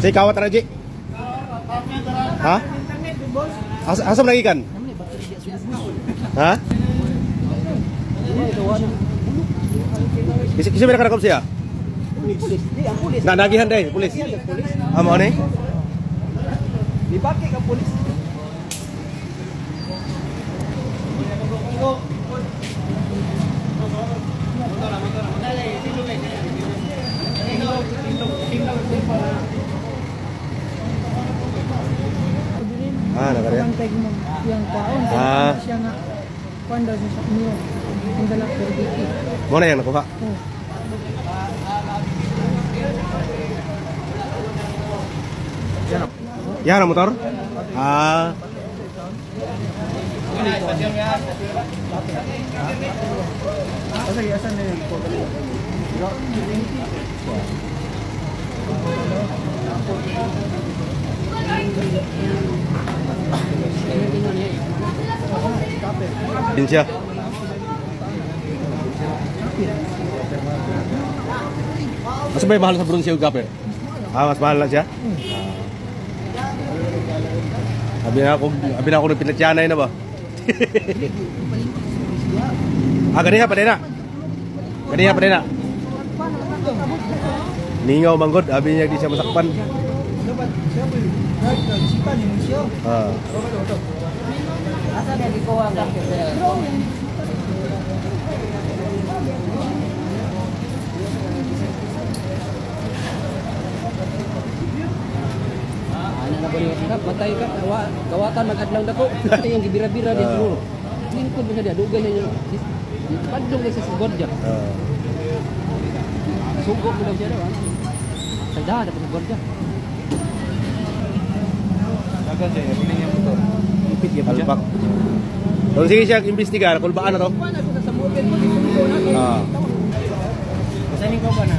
Say kawat ra Ji. Ha? Asam lagi kan? Ha? Kisi mereka nakap siya? Nak nagihan deh, polis. Amo ni? Dipakai ke polis. Nakarya. Yang kaon siya nga kuan daw sa inyo. Ang dala perbiki. Mo na yang nakuha. Yan ang motor? Asan na yung photo? Din siya. Mas may mahal sa bronze yung kape? Mas mahal lang siya? Abi na ako ng pinatyanay na ba? Ganiha pa din na. Ganiha pa din na. Ningaw manggod, abi niya di siya masakpan. Asa dia dikuha ka? Patay ka, kawatan mag-adlaw dako. Ito yung gibira-bira din siguro. Lingkod mo siya, dugan niya. Padong na sa sigod dyan. Sugok mo daw siya daw. Sagdahan na pa sigod dyan. Agad siya, piling yung motor. Ipit ya palpak. Doon sige siya imbestigar, kulbaan na to. Kuha na sa mobil mo, dito na. Saan yung ko ba na?